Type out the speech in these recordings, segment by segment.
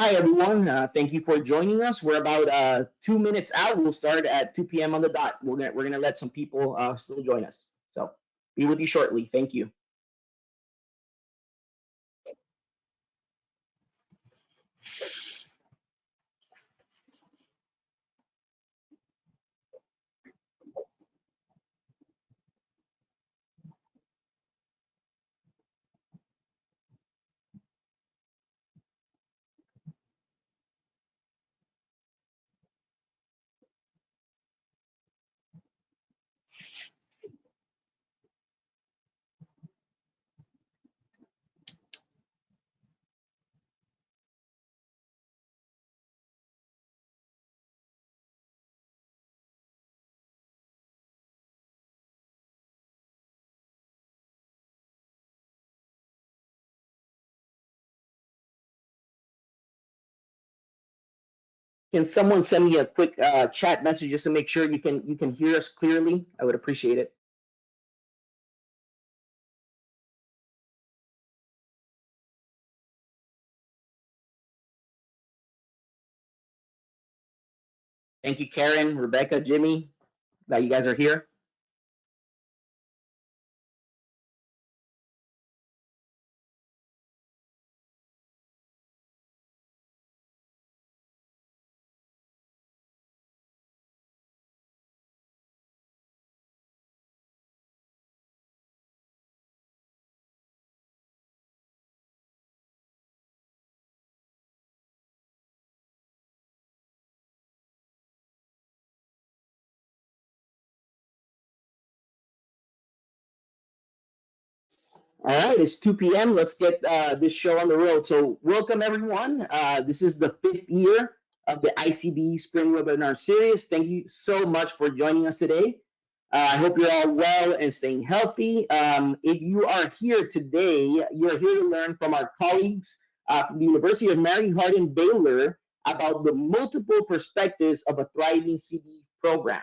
Hi, everyone. Thank you for joining us. We're about 2 minutes out. We'll start at 2 p.m. on the dot. We're gonna let some people still join us. So be with you shortly. Thank you. Can someone send me a quick chat message just to make sure you can hear us clearly? I would appreciate it. Thank you, Karen, Rebecca, Jimmy, that you guys are here. All right, it's 2 p.m. Let's get this show on the road. So, welcome everyone. This is the 5th year of the ICBE Spring Webinar Series. Thank you so much for joining us today. I hope you're all well and staying healthy. If you are here today, you're here to learn from our colleagues from the University of Mary Hardin-Baylor about the multiple perspectives of a thriving CBE program.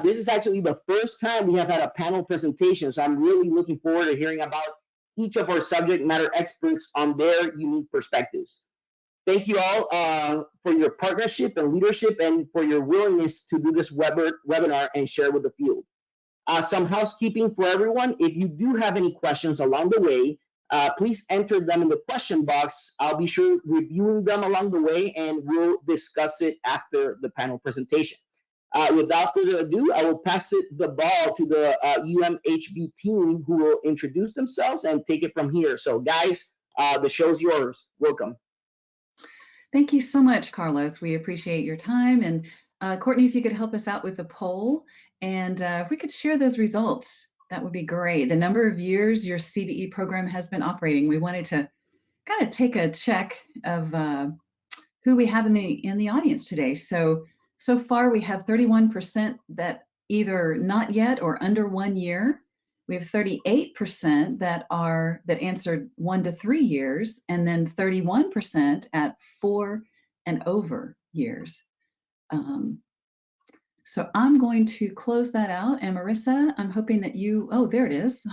This is actually the first time we have had a panel presentation, so I'm really looking forward to hearing about each of our subject matter experts on their unique perspectives. Thank you all for your partnership and leadership and for your willingness to do this webinar and share with the field. Some housekeeping for everyone. If you do have any questions along the way, please enter them in the question box. I'll be sure reviewing them along the way and we'll discuss it after the panel presentation. Without further ado, I will pass the ball to the UMHB team who will introduce themselves and take it from here. So guys, the show's yours. Welcome. Thank you so much, Carlos. We appreciate your time. And Courtney, if you could help us out with the poll and if we could share those results, that would be great. The number of years your CBE program has been operating. We wanted to kind of take a check of who we have in the audience today. So far we have 31% that either not yet or under 1 year. We have 38% that answered 1 to 3 years, and then 31% at 4 and over years. So I'm going to close that out. And Marissa, I'm hoping that there it is.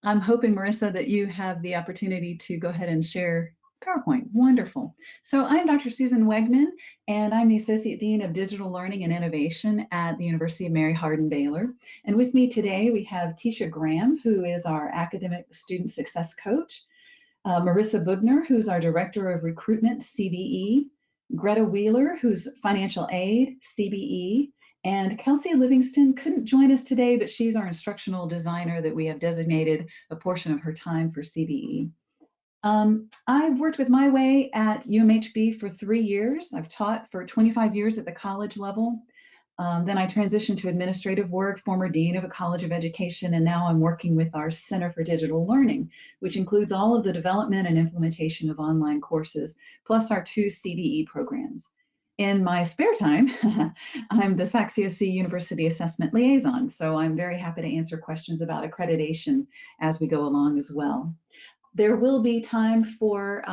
I'm hoping, Marissa, that you have the opportunity to go ahead and share PowerPoint. Wonderful. So I'm Dr. Susan Wegmann, and I'm the Associate Dean of Digital Learning and Innovation at the University of Mary Hardin-Baylor. And with me today, we have Tesha Graham, who is our Academic Student Success Coach, Marissa Boughtner, who's our Director of Recruitment CBE, Greta Wheeler, who's Financial Aid CBE, and Kelsie Livingston couldn't join us today, but she's our Instructional Designer that we have designated a portion of her time for CBE. I've worked with My Way at UMHB for 3 years. I've taught for 25 years at the college level. Then I transitioned to administrative work, former dean of a college of education, and now I'm working with our Center for Digital Learning, which includes all of the development and implementation of online courses, plus our 2 CBE programs. In my spare time, I'm the Sac COC University Assessment Liaison, so I'm very happy to answer questions about accreditation as we go along as well. There will be time for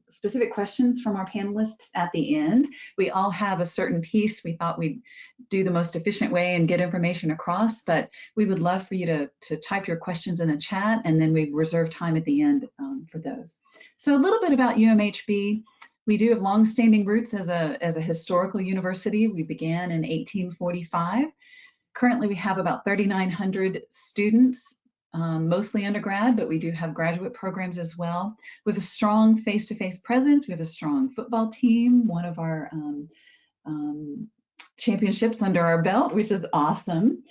specific questions from our panelists at the end. We all have a certain piece we thought we'd do the most efficient way and get information across, but we would love for you to type your questions in the chat, and then we reserve time at the end for those. So a little bit about UMHB. We do have long-standing roots as a historical university. We began in 1845. Currently, we have about 3,900 students, mostly undergrad, but we do have graduate programs as well. We have a strong face-to-face presence. We have a strong football team, one of our championships under our belt, which is awesome.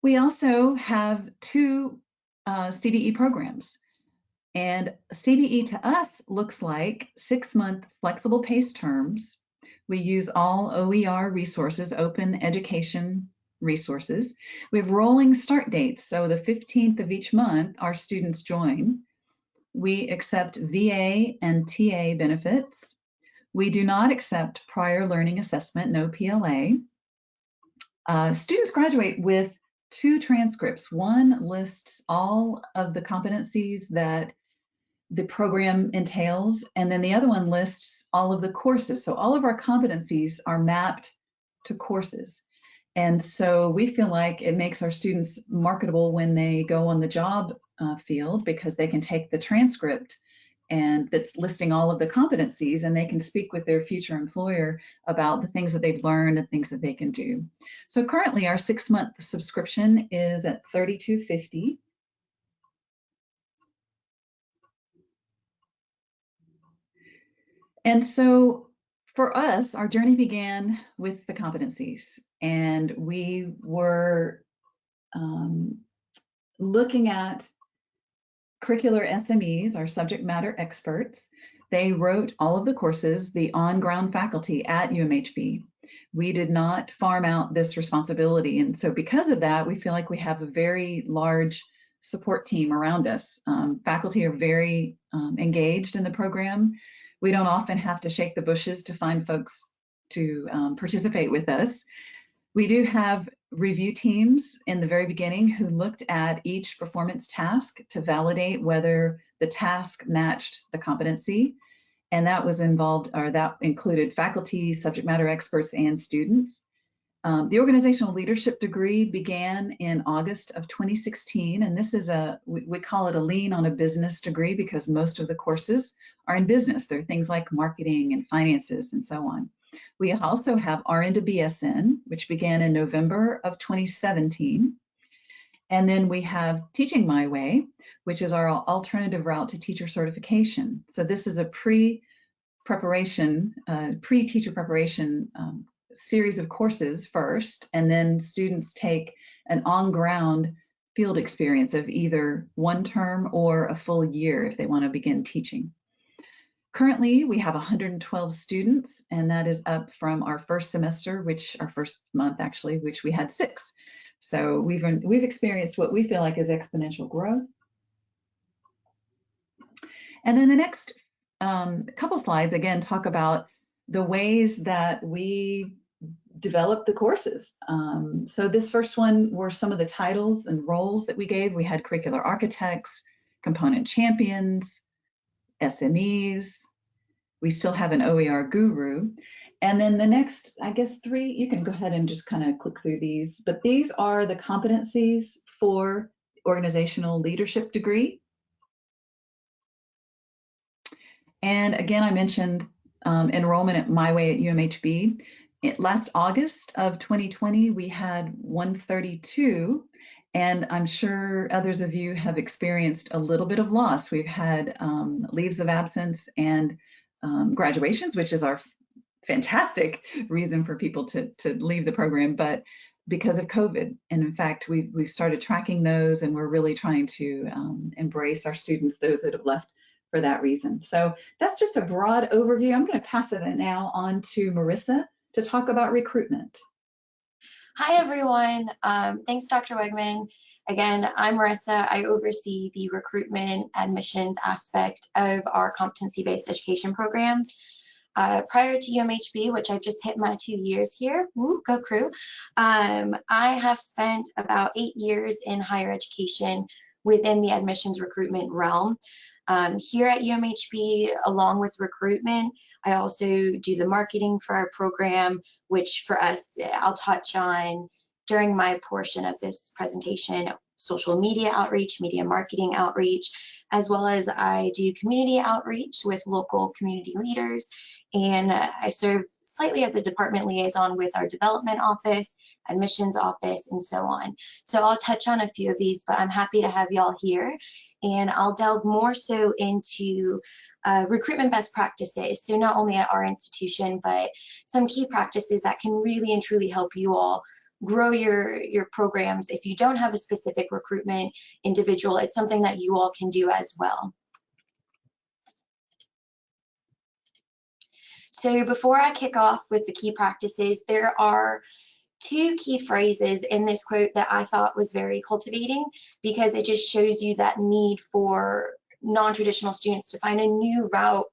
We also have 2 CBE programs. And CBE to us looks like 6-month flexible pace terms. We use all OER resources, open education resources. We have rolling start dates. So the 15th of each month, our students join. We accept VA and TA benefits. We do not accept prior learning assessment, no PLA. Students graduate with 2 transcripts. One lists all of the competencies that the program entails, and then the other one lists all of the courses. So all of our competencies are mapped to courses. And so we feel like it makes our students marketable when they go on the job field, because they can take the transcript and that's listing all of the competencies, and they can speak with their future employer about the things that they've learned and things that they can do. So currently our 6-month subscription is at $32.50. And so for us, our journey began with the competencies, and we were looking at curricular SMEs, our subject matter experts. They wrote all of the courses, the on-ground faculty at UMHB. We did not farm out this responsibility. And so because of that, we feel like we have a very large support team around us. Faculty are very engaged in the program. We don't often have to shake the bushes to find folks to participate with us. We do have review teams in the very beginning who looked at each performance task to validate whether the task matched the competency. And that was involved, or that included faculty, subject matter experts, and students. The organizational leadership degree began in August of 2016, and this is we call it a lean on a business degree because most of the courses are in business. They're things like marketing and finances and so on. We also have RN to BSN, which began in November of 2017. And then we have Teaching My Way, which is our alternative route to teacher certification. So this is a pre-teacher preparation series of courses first, and then students take an on-ground field experience of either 1 term or a full year if they want to begin teaching. Currently, we have 112 students, and that is up from our first semester, our first month actually, which we had 6. So we've experienced what we feel like is exponential growth. And then the next couple slides, again, talk about the ways that we develop the courses. So this first one were some of the titles and roles that we gave. We had curricular architects, component champions, SMEs. We still have an OER guru. And then the next, I guess 3, you can go ahead and just kind of click through these, but these are the competencies for organizational leadership degree. And again, I mentioned enrollment at My Way at UMHB. Last August of 2020, we had 132, and I'm sure others of you have experienced a little bit of loss. We've had leaves of absence and graduations, which is our fantastic reason for people to leave the program, but because of COVID. And in fact, we've started tracking those, and we're really trying to embrace our students, those that have left for that reason. So that's just a broad overview. I'm going to pass it now on to Marissa to talk about recruitment. Hi, everyone. Thanks, Dr. Wegmann. Again, I'm Marissa. I oversee the recruitment admissions aspect of our competency-based education programs. Prior to UMHB, which I've just hit my 2 years here, woo, go crew, I have spent about 8 years in higher education within the admissions recruitment realm. Here at UMHB, along with recruitment, I also do the marketing for our program, which for us, I'll touch on during my portion of this presentation, social media outreach, media marketing outreach, as well as I do community outreach with local community leaders. And I serve slightly as a department liaison with our development office, admissions office, and so on. So I'll touch on a few of these, but I'm happy to have y'all here. And I'll delve more so into recruitment best practices. So not only at our institution, but some key practices that can really and truly help you all grow your programs. If you don't have a specific recruitment individual, it's something that you all can do as well. So before I kick off with the key practices, there are two key phrases in this quote that I thought was very cultivating, because it just shows you that need for non-traditional students to find a new route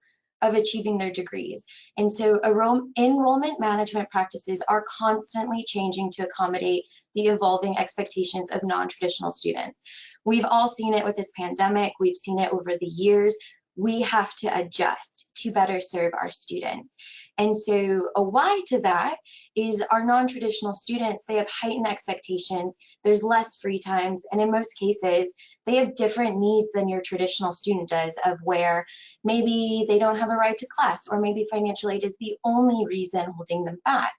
of achieving their degrees. And so enrollment management practices are constantly changing to accommodate the evolving expectations of non-traditional students. We've all seen it with this pandemic. We've seen it over the years. We have to adjust to better serve our students. And so a why to that is our non-traditional students, they have heightened expectations, there's less free times, and in most cases, they have different needs than your traditional student does, of where maybe they don't have a ride to class, or maybe financial aid is the only reason holding them back.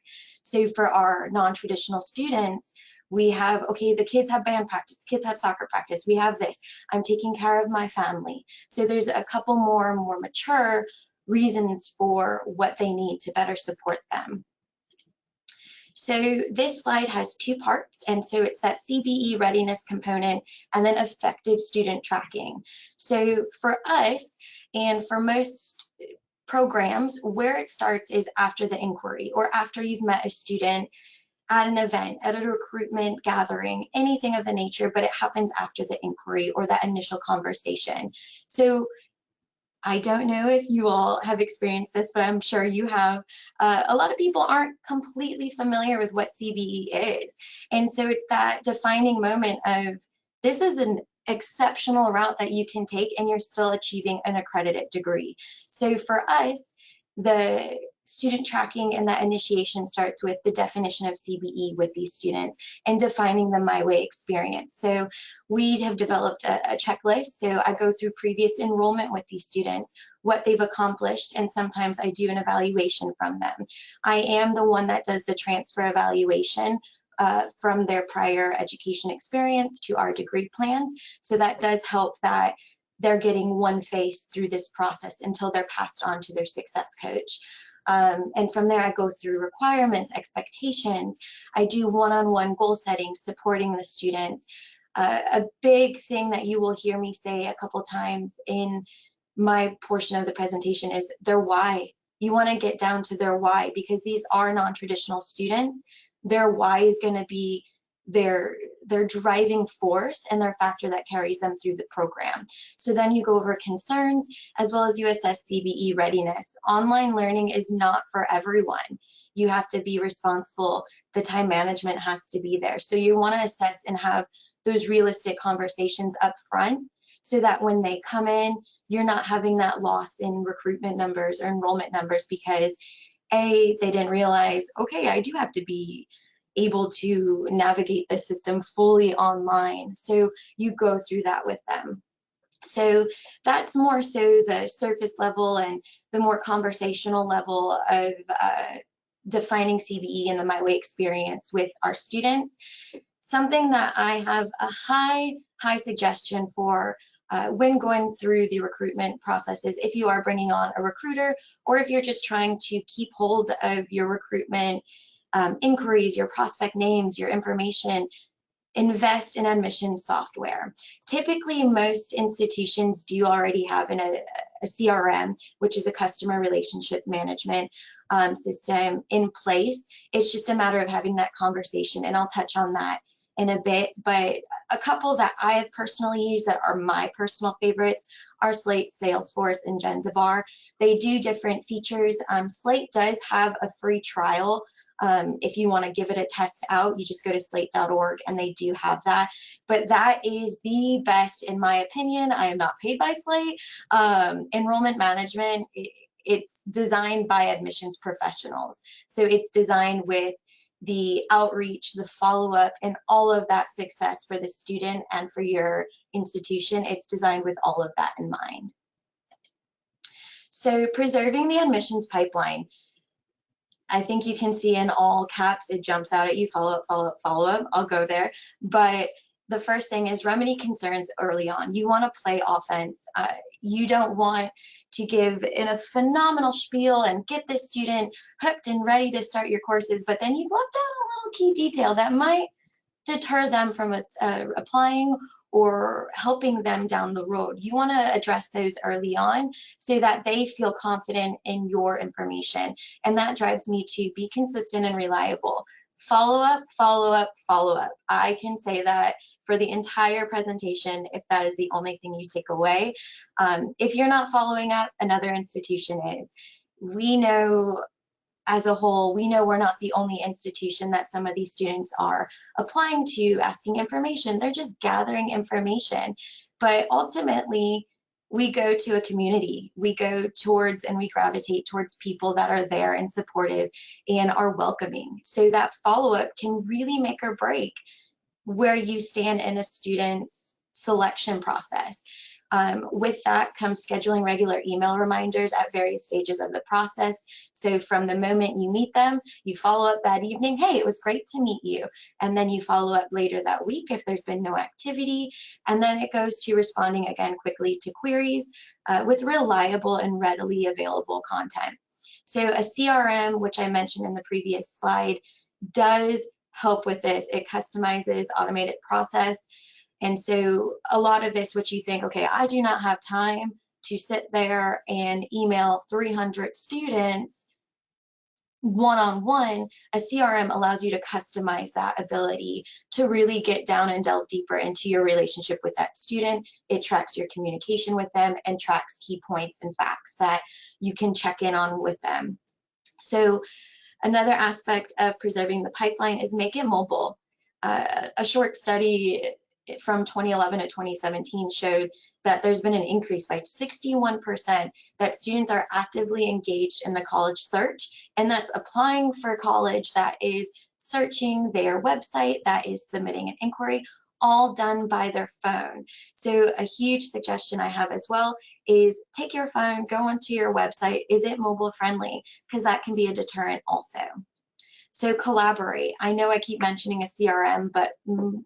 So for our non-traditional students, we have, okay, the kids have band practice, the kids have soccer practice, we have this, I'm taking care of my family. So there's a couple more mature reasons for what they need to better support them. So this slide has two parts, and so it's that CBE readiness component and then effective student tracking. So for us, and for most programs, where it starts is after the inquiry, or after you've met a student at an event, at a recruitment gathering, anything of the nature, but it happens after the inquiry or that initial conversation. So I don't know if you all have experienced this, but I'm sure you have. A lot of people aren't completely familiar with what CBE is. And so it's that defining moment of, this is an exceptional route that you can take and you're still achieving an accredited degree. So for us, the student tracking and that initiation starts with the definition of CBE with these students and defining the My Way experience. So we have developed a checklist. So I go through previous enrollment with these students, what they've accomplished, and sometimes I do an evaluation from them. I am the one that does the transfer evaluation from their prior education experience to our degree plans. So that does help that they're getting one face through this process until they're passed on to their success coach. And from there, I go through requirements, expectations. I do one-on-one goal setting, supporting the students. A big thing that you will hear me say a couple times in my portion of the presentation is their why. You want to get down to their why, because these are non-traditional students. Their why is going to be their driving force and their factor that carries them through the program. So then you go over concerns, as well as you assess CBE readiness. Online learning is not for everyone. You have to be responsible. The time management has to be there. So you want to assess and have those realistic conversations up front, so that when they come in, you're not having that loss in recruitment numbers or enrollment numbers because they didn't realize, okay, I do have to be able to navigate the system fully online. So you go through that with them. So that's more so the surface level and the more conversational level of defining CBE and the My Way experience with our students. Something that I have a high suggestion for when going through the recruitment processes, if you are bringing on a recruiter, or if you're just trying to keep hold of your recruitment inquiries, your prospect names, your information, invest in admission software. Typically, most institutions do already have a CRM, which is a customer relationship management system in place. It's just a matter of having that conversation, and I'll touch on that in a bit, but a couple that I have personally used that are my personal favorites are Slate, Salesforce, and Genzabar. They do different features. Slate does have a free trial. If you want to give it a test out, you just go to slate.org and they do have that. But that is the best, in my opinion. I am not paid by Slate. Enrollment management, it's designed by admissions professionals. So it's designed with the outreach, the follow-up, and all of that success for the student and for your institution. It's designed with all of that in mind. So preserving the admissions pipeline. I think you can see in all caps, it jumps out at you, follow up, follow up, follow up. I'll go there. But the first thing is remedy concerns early on. You want to play offense. You don't want to give in a phenomenal spiel and get this student hooked and ready to start your courses, but then you've left out a little key detail that might deter them from applying or helping them down the road. You want to address those early on so that they feel confident in your information. And that drives me to be consistent and reliable. Follow up, follow up, follow up. I can say that for the entire presentation if that is the only thing you take away. If you're not following up, another institution is. We know as a whole, we know we're not the only institution that some of these students are applying to, asking information. They're just gathering information. But ultimately, we go to a community. We go towards and we gravitate towards people that are there and supportive and are welcoming. So that follow-up can really make or break where you stand in a student's selection process. With that comes scheduling regular email reminders at various stages of the process. So from the moment you meet them, you follow up that evening, hey, it was great to meet you. And then you follow up later that week if there's been no activity. And then it goes to responding again quickly to queries with reliable and readily available content. So a CRM, which I mentioned in the previous slide, does help with this. It customizes automated process. And so a lot of this, which you think, okay, I do not have time to sit there and email 300 students one-on-one, a CRM allows you to customize that ability to really get down and delve deeper into your relationship with that student. It tracks your communication with them and tracks key points and facts that you can check in on with them. So another aspect of preserving the pipeline is make it mobile. A short study from 2011 to 2017 showed that there's been an increase by 61% that students are actively engaged in the college search, and that's applying for college, that is searching their website, that is submitting an inquiry, all done by their phone. So a huge suggestion I have as well is take your phone, go onto your website. Is it mobile friendly? Because that can be a deterrent also. So collaborate. I know I keep mentioning a CRM, but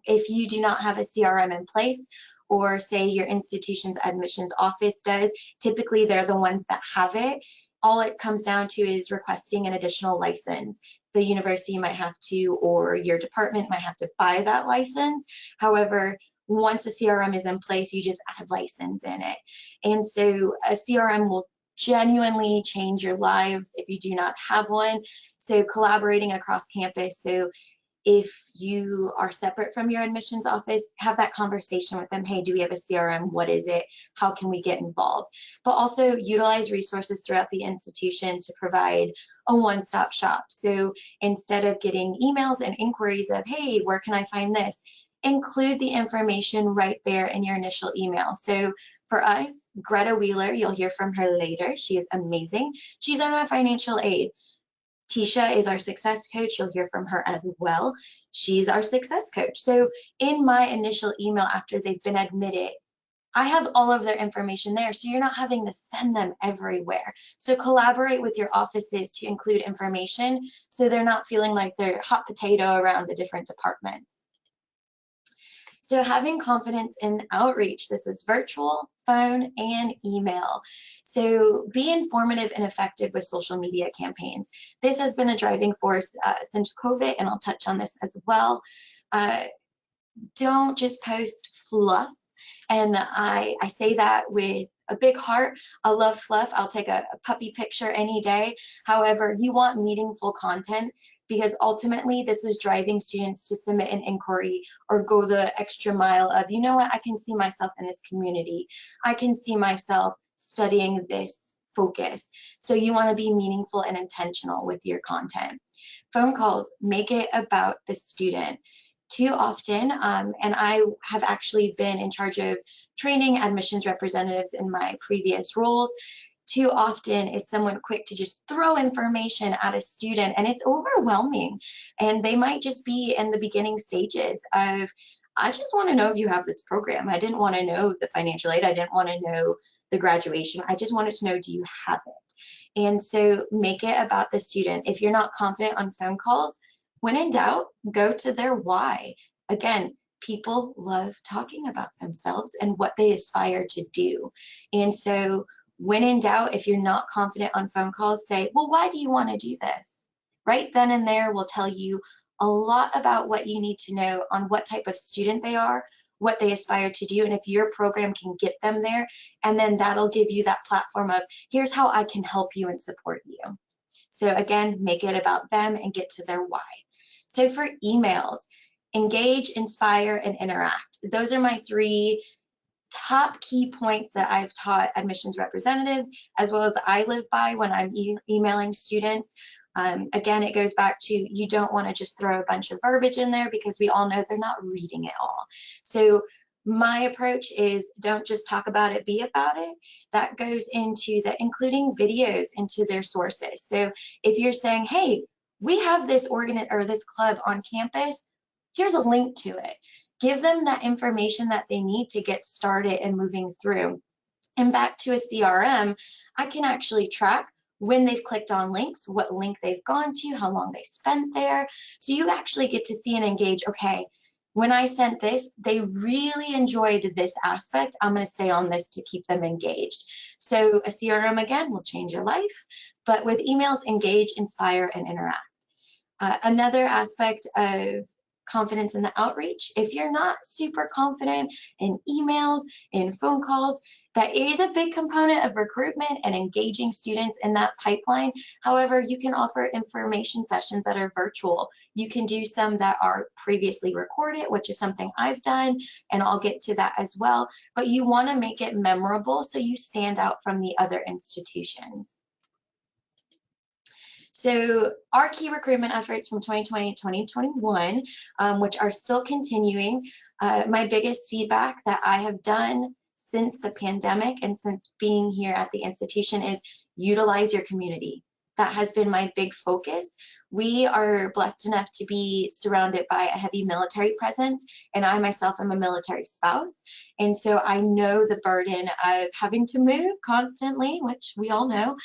if you do not have a CRM in place, or say your institution's admissions office does, typically they're the ones that have it. All it comes down to is requesting an additional license. The university might have to, or your department might have to buy that license. However, once a CRM is in place, you just add license in it. And so a CRM will genuinely change your lives if you do not have one. So collaborating across campus. So if you are separate from your admissions office, have that conversation with them. Hey, do we have a CRM? What is it? How can we get involved? But also utilize resources throughout the institution to provide a one-stop shop. So instead of getting emails and inquiries of, hey, where can I find this? Include the information right there in your initial email. So for us, Greta Wheeler, you'll hear from her later. She is amazing. She's on our financial aid. Tesha is our success coach. You'll hear from her as well. She's our success coach. So in my initial email after they've been admitted, I have all of their information there, so you're not having to send them everywhere. So collaborate with your offices to include information so they're not feeling like they're hot potato around the different departments. So having confidence in outreach, this is virtual, phone, and email. So be informative and effective with social media campaigns. This has been a driving force since COVID, and I'll touch on this as well. Don't just post fluff. And I say that with a big heart. I love fluff. I'll take a puppy picture any day. However, you want meaningful content, because ultimately this is driving students to submit an inquiry or go the extra mile of, you know what, I can see myself in this community. I can see myself studying this focus. So you want to be meaningful and intentional with your content. Phone calls, make it about the student. Too often, and I have actually been in charge of training admissions representatives in my previous roles, too often is someone quick to just throw information at a student, and it's overwhelming. And they might just be in the beginning stages of, I just want to know if you have this program. I didn't want to know the financial aid. I didn't want to know the graduation. I just wanted to know, do you have it? And so make it about the student. If you're not confident on phone calls, when in doubt, go to their why. Again, people love talking about themselves and what they aspire to do. And so when in doubt, if you're not confident on phone calls, say, well, why do you want to do this? Right then and there will tell you a lot about what you need to know on what type of student they are, what they aspire to do, and if your program can get them there. And then that'll give you that platform of, here's how I can help you and support you. So again, make it about them and get to their why. So for emails, engage, inspire, and interact. Those are my 3 top key points that I've taught admissions representatives, as well as I live by when I'm emailing students. Again, it goes back to, you don't want to just throw a bunch of verbiage in there, because we all know they're not reading it all. So my approach is, don't just talk about it, be about it. That goes into the including videos into their sources. So if you're saying, hey, we have this this club on campus, here's a link to it. Give them that information that they need to get started and moving through. And back to a CRM, I can actually track when they've clicked on links, what link they've gone to, how long they spent there. So you actually get to see and engage, okay, when I sent this, they really enjoyed this aspect. I'm going to stay on this to keep them engaged. So a CRM, again, will change your life. But with emails, engage, inspire, and interact. Another aspect of confidence in the outreach, if you're not super confident in emails, in phone calls, that is a big component of recruitment and engaging students in that pipeline. However, you can offer information sessions that are virtual. You can do some that are previously recorded, which is something I've done, and I'll get to that as well. But you want to make it memorable so you stand out from the other institutions. So our key recruitment efforts from 2020 to 2021, which are still continuing, my biggest feedback that I have done since the pandemic and since being here at the institution is utilize your community. That has been my big focus. We are blessed enough to be surrounded by a heavy military presence, and I myself am a military spouse. And so I know the burden of having to move constantly, which we all know,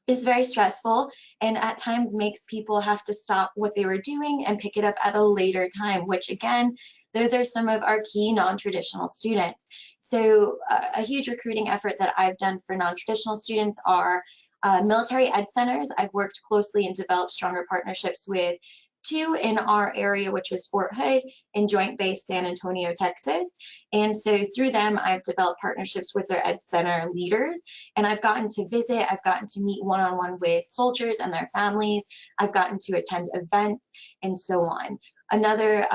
is very stressful, and at times makes people have to stop what they were doing and pick it up at a later time, which again, those are some of our key non-traditional students. So a huge recruiting effort that I've done for non-traditional students are military ed centers. I've worked closely and developed stronger partnerships with 2 in our area, which was Fort Hood and Joint Base San Antonio, Texas. And so through them, I've developed partnerships with their ed center leaders, and I've gotten to visit, I've gotten to meet one-on-one with soldiers and their families, I've gotten to attend events, and so on. Another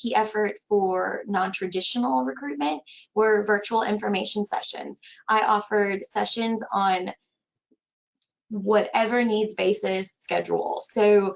key effort for non-traditional recruitment were virtual information sessions. I offered sessions on whatever needs basis schedule. So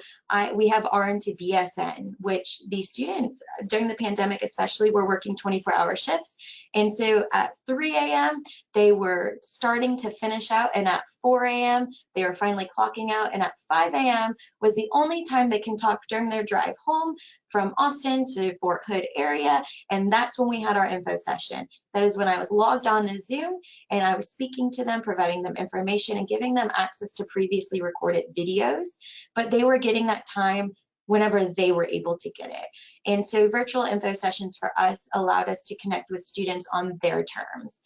we have RN to BSN, which these students during the pandemic especially were working 24-hour shifts. And so at 3 a.m. they were starting to finish out, and at 4 a.m. they were finally clocking out, and at 5 a.m. was the only time they can talk during their drive home from Austin to Fort Hood area. And that's when we had our info session. That is when I was logged on to Zoom and I was speaking to them, providing them information and giving them access to previously recorded videos, but they were getting that time whenever they were able to get it. And so virtual info sessions for us allowed us to connect with students on their terms.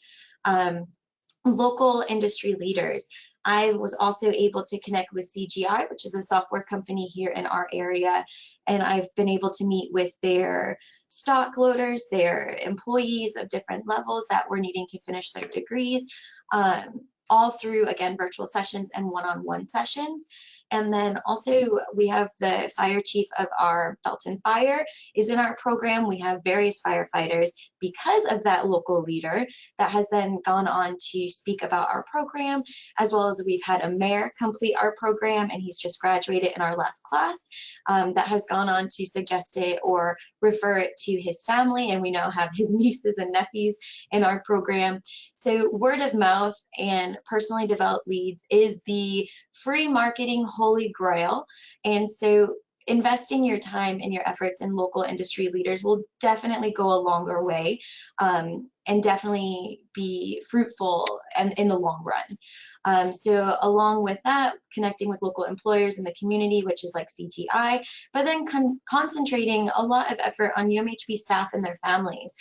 local industry leaders. I was also able to connect with CGI, which is a software company here in our area, and I've been able to meet with their stock loaders, their employees of different levels that were needing to finish their degrees, all through, again, virtual sessions and one-on-one sessions. And then also we have the fire chief of our Belton Fire is in our program. We have various firefighters because of that local leader that has then gone on to speak about our program, as well as we've had a mayor complete our program, and he's just graduated in our last class, that has gone on to suggest it or refer it to his family, and we now have his nieces and nephews in our program. So word of mouth and personally developed leads is the free marketing holy grail. And so investing your time and your efforts in local industry leaders will definitely go a longer way, and definitely be fruitful and in the long run. So along with that, connecting with local employers in the community, which is like CGI, but then concentrating a lot of effort on UMHB staff and their families.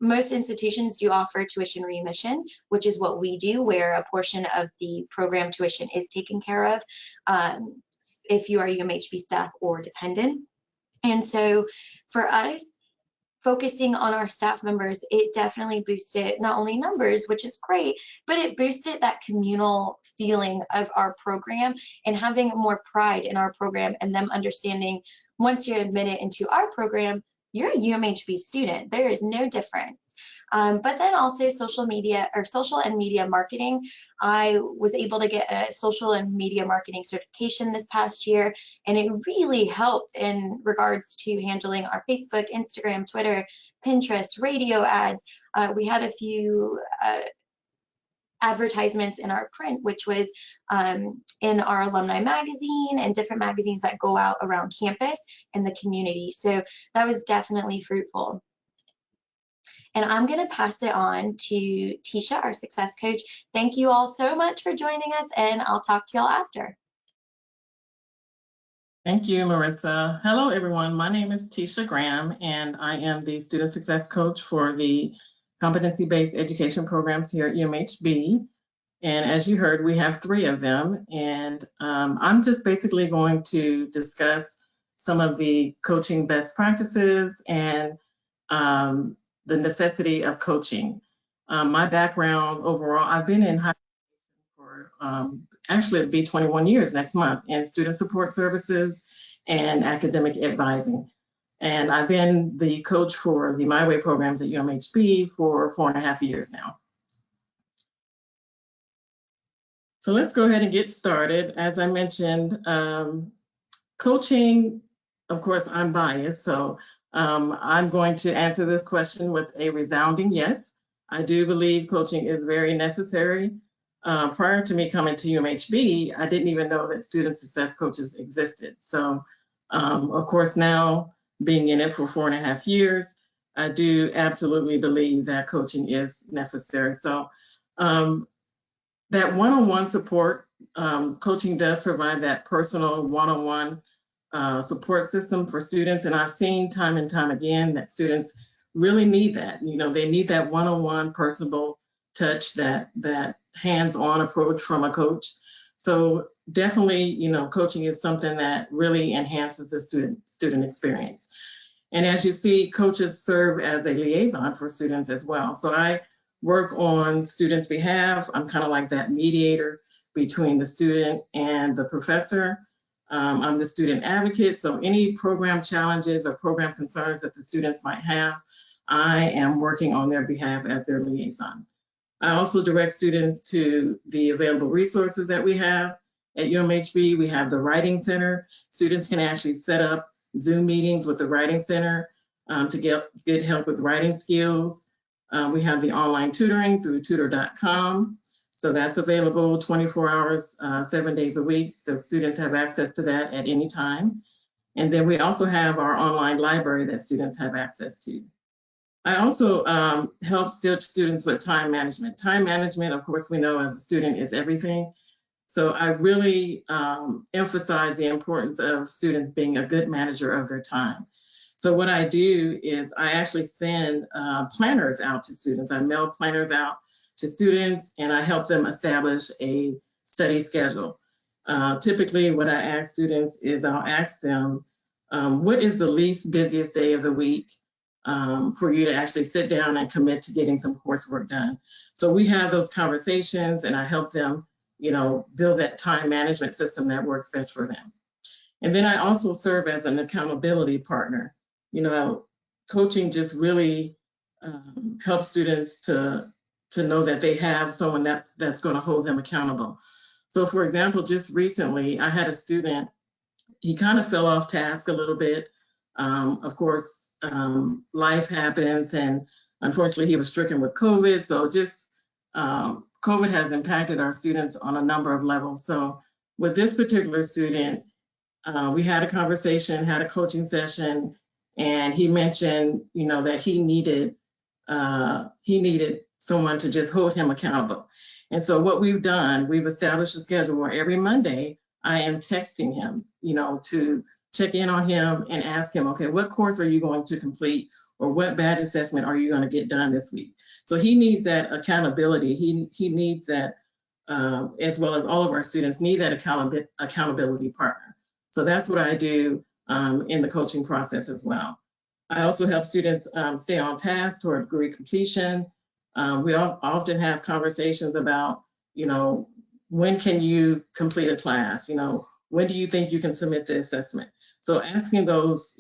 Most institutions do offer tuition remission, which is what we do, where a portion of the program tuition is taken care of if you are UMHB staff or dependent. And so for us, focusing on our staff members, it definitely boosted not only numbers, which is great, but it boosted that communal feeling of our program and having more pride in our program, and them understanding once you're admitted into our program, you're a UMHB student. There is no difference. But then also social media or social and media marketing. I was able to get a social and media marketing certification this past year, and it really helped in regards to handling our Facebook, Instagram, Twitter, Pinterest, radio ads. We had a few advertisements in our print, which was in our alumni magazine and different magazines that go out around campus and the community. So that was definitely fruitful. And I'm going to pass it on to Tesha, our success coach. Thank you all so much for joining us, and I'll talk to y'all after. Thank you, Marissa. Hello, everyone. My name is Tesha Graham, and I am the student success coach for the competency-based education programs here at UMHB. And as you heard, we have 3 of them. And I'm just basically going to discuss some of the coaching best practices and the necessity of coaching. My background overall, I've been in higher education for actually it'll be 21 years next month in student support services and academic advising. And I've been the coach for the My Way programs at UMHB for 4.5 years now. So let's go ahead and get started. As I mentioned, coaching, of course, I'm biased, so I'm going to answer this question with a resounding yes. I do believe coaching is very necessary. Prior to me coming to UMHB, I didn't even know that student success coaches existed. So, of course, now being in it for 4.5 years, I do absolutely believe that coaching is necessary. So that one-on-one support, coaching does provide that personal one-on-one support system for students. And I've seen time and time again that students really need that. You know, they need that one-on-one personable touch, that hands-on approach from a coach. So definitely, you know, coaching is something that really enhances the student experience. And as you see, coaches serve as a liaison for students as well. So I work on students' behalf. I'm kind of like that mediator between the student and the professor. I'm the student advocate, so any program challenges or program concerns that the students might have, I am working on their behalf as their liaison. I also direct students to the available resources that we have at UMHB. We have the Writing Center. Students can actually set up Zoom meetings with the Writing Center to get help with writing skills. We have the online tutoring through tutor.com. So that's available 24 hours, 7 days a week. So students have access to that at any time. And then we also have our online library that students have access to. I also help students with time management. Time management, of course, we know as a student is everything. So I really emphasize the importance of students being a good manager of their time. So what I do is I actually send planners out to students. I mail planners out to students, and I help them establish a study schedule. Typically, what I ask students is I'll ask them, what is the least busiest day of the week for you to actually sit down and commit to getting some coursework done? So we have those conversations, and I help them, build that time management system that works best for them. And then I also serve as an accountability partner. Coaching just really helps students to know that they have someone that's going to hold them accountable. So for example, just recently, I had a student, he kind of fell off task a little bit. Of course, life happens, and unfortunately he was stricken with COVID. So just COVID has impacted our students on a number of levels. So with this particular student, we had a conversation, had a coaching session, and he mentioned, that he needed someone to just hold him accountable. And so what we've done, we've established a schedule where every Monday I am texting him, to check in on him and ask him, okay, what course are you going to complete, or what badge assessment are you going to get done this week? So he needs that accountability. He needs that, as well as all of our students need that accountability partner. So that's what I do in the coaching process as well. I also help students stay on task toward degree completion. We often have conversations about, when can you complete a class? When do you think you can submit the assessment? So asking those,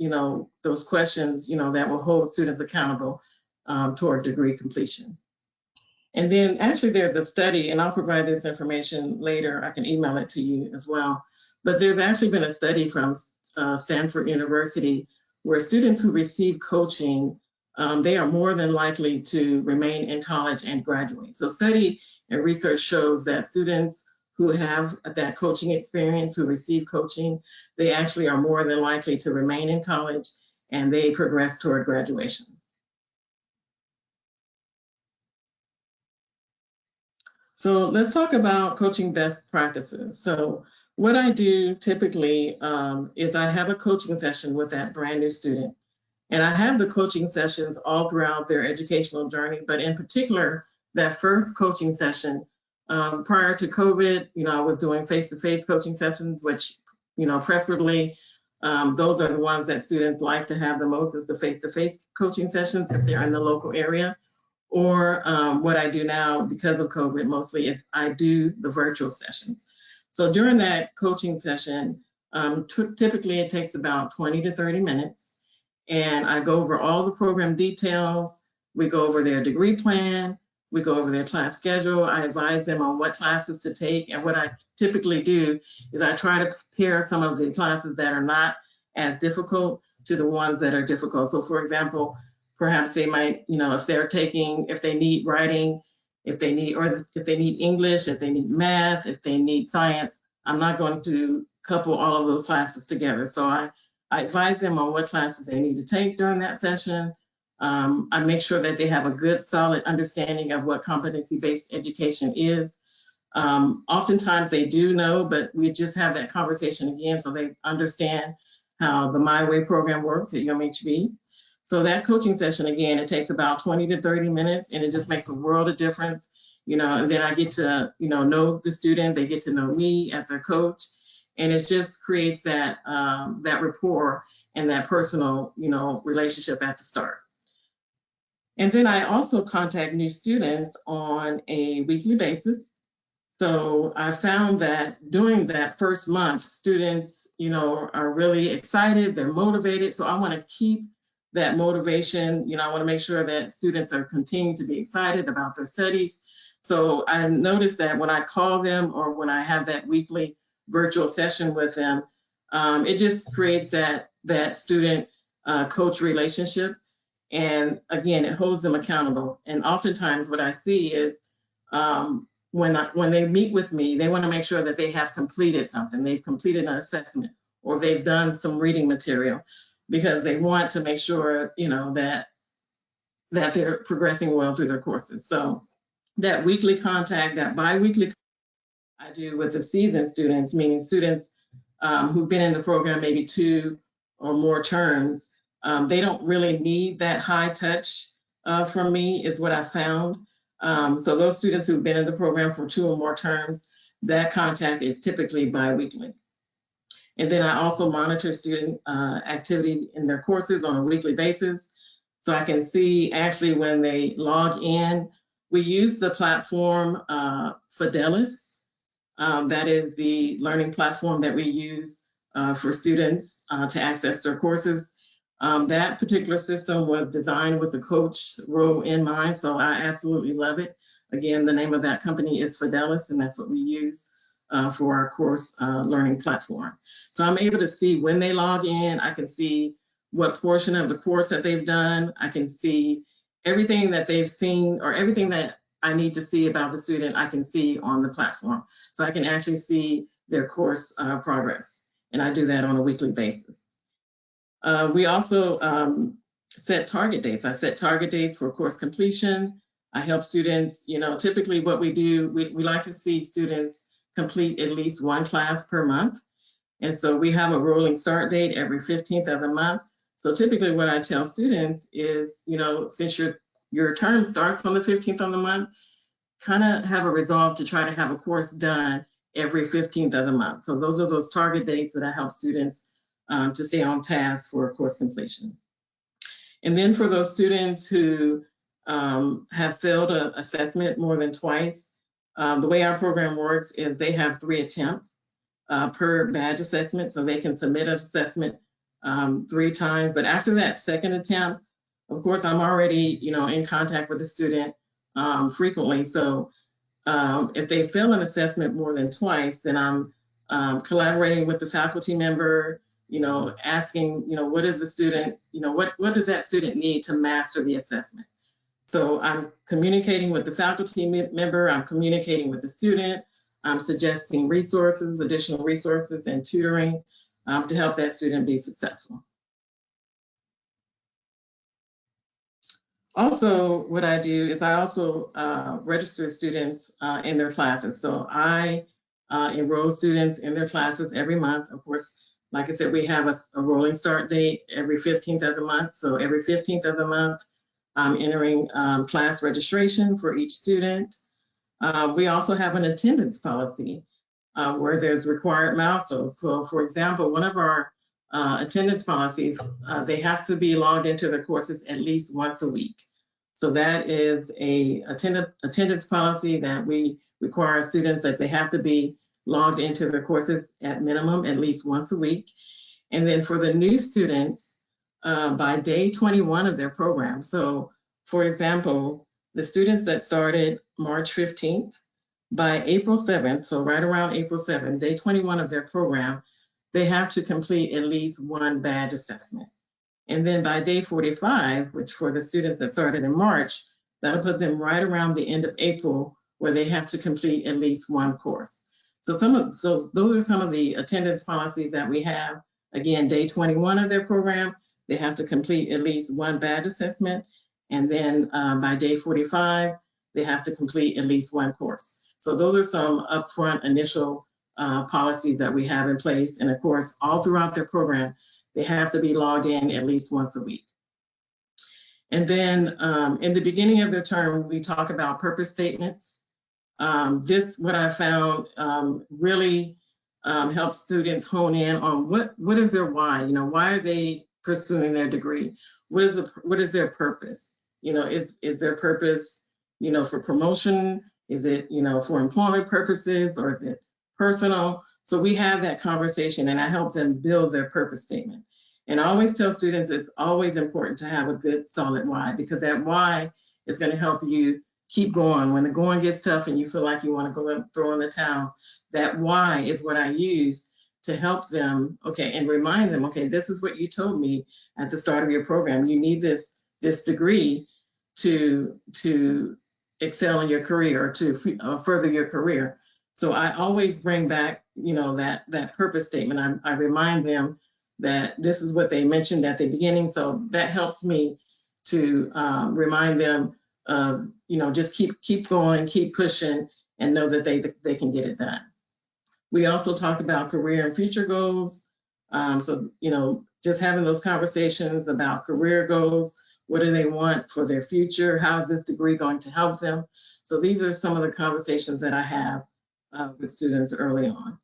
those questions, that will hold students accountable toward degree completion. And then actually there's a study, and I'll provide this information later. I can email it to you as well. But there's actually been a study from Stanford University where students who receive coaching, they are more than likely to remain in college and graduate. So study and research shows that students who have that coaching experience, who receive coaching, they actually are more than likely to remain in college, and they progress toward graduation. So let's talk about coaching best practices. So what I do typically is I have a coaching session with that brand new student. And I have the coaching sessions all throughout their educational journey, but in particular, that first coaching session, prior to COVID, I was doing face-to-face coaching sessions, which, preferably, those are the ones that students like to have the most, is the face-to-face coaching sessions if they're in the local area. Or what I do now, because of COVID mostly, is I do the virtual sessions. So during that coaching session, typically it takes about 20 to 30 minutes. And I go over all the program details. We go over their degree plan. We go over their class schedule. I advise them on what classes to take. And what I typically do is I try to compare some of the classes that are not as difficult to the ones that are difficult. So for example, perhaps they might, if they need writing, if they need English, if they need math, if they need science, I'm not going to couple all of those classes together. So I advise them on what classes they need to take during that session. I make sure that they have a good, solid understanding of what competency-based education is. Oftentimes they do know, but we just have that conversation again so they understand how the My Way program works at UMHB. So that coaching session, again, it takes about 20 to 30 minutes, and it just makes a world of difference, and then I get to, know the student, they get to know me as their coach, and it just creates that, that rapport and that personal, relationship at the start. And then I also contact new students on a weekly basis. So I found that during that first month, students, are really excited, they're motivated. So I want to keep that motivation. I want to make sure that students are continuing to be excited about their studies. So I noticed that when I call them or when I have that weekly virtual session with them, it just creates that student coach relationship. And again, it holds them accountable. And oftentimes what I see is when they meet with me, they want to make sure that they have completed something. They've completed an assessment or they've done some reading material, because they want to make sure, that they're progressing well through their courses. So that weekly contact, that bi-weekly I do with the seasoned students, meaning students who've been in the program maybe 2 or more terms, they don't really need that high touch from me, is what I found. So those students who've been in the program for 2 or more terms, that contact is typically biweekly. And then I also monitor student activity in their courses on a weekly basis. So I can see actually when they log in. We use the platform Fidelis. That is the learning platform that we use for students to access their courses. That particular system was designed with the coach role in mind, so I absolutely love it. Again, the name of that company is Fidelis, and that's what we use for our course learning platform. So I'm able to see when they log in. I can see what portion of the course that they've done. I can see everything that they've seen, or everything that I need to see about the student, I can see on the platform. So I can actually see their course progress, and I do that on a weekly basis. We also set target dates. I set target dates for course completion. I help students, typically what we do, we like to see students complete at least 1 class per month. And so we have a rolling start date every 15th of the month. So typically what I tell students is, since your term starts on the 15th of the month, kind of have a resolve to try to have a course done every 15th of the month. So those are those target dates that I help students to stay on task for course completion. And then for those students who have failed an assessment more than twice, the way our program works is they have 3 attempts per badge assessment, so they can submit an assessment 3 times. But after that second attempt, of course, I'm already, in contact with the student frequently. So if they fail an assessment more than twice, then I'm collaborating with the faculty member, asking, what is the student, what does that student need to master the assessment? So I'm communicating with the faculty member, I'm communicating with the student, I'm suggesting resources, additional resources and tutoring to help that student be successful. Also, what I do is I also register students in their classes. So I enroll students in their classes every month. Of course, like I said, we have a rolling start date every 15th of the month. So every 15th of the month, I'm entering class registration for each student. We also have an attendance policy where there's required milestones. So for example, one of our attendance policies, they have to be logged into their courses at least once a week. So that is a attendance policy that we require students that they have to be logged into their courses at minimum at least once a week. And then for the new students, by day 21 of their program. So for example, the students that started March 15th, by April 7th, so right around April 7th, day 21 of their program, they have to complete at least 1 badge assessment. And then by day 45, which for the students that started in March, that'll put them right around the end of April, where they have to complete at least 1 course. So those are some of the attendance policies that we have. Again, day 21 of their program, they have to complete at least 1 badge assessment. And then by day 45, they have to complete at least 1 course. So those are some upfront initial policies that we have in place. And of course, all throughout their program, they have to be logged in at least once a week. And then in the beginning of their term, we talk about purpose statements. This, what I found, really helps students hone in on what is their why. Why are they pursuing their degree? What is their purpose? Is their purpose, for promotion? Is it, for employment purposes, or is it personal? So we have that conversation, and I help them build their purpose statement. And I always tell students it's always important to have a good, solid why, because that why is going to help you keep going. When the going gets tough and you feel like you want to go and throw in the towel, that why is what I use to help them, okay, and remind them, okay, this is what you told me at the start of your program. You need this degree to excel in your career, or to further your career. So I always bring back, that purpose statement. I remind them that this is what they mentioned at the beginning. So that helps me to remind them of, just keep going, keep pushing, and know that they can get it done. We also talk about career and future goals. So, just having those conversations about career goals. What do they want for their future? How is this degree going to help them? So these are some of the conversations that I have with students early on.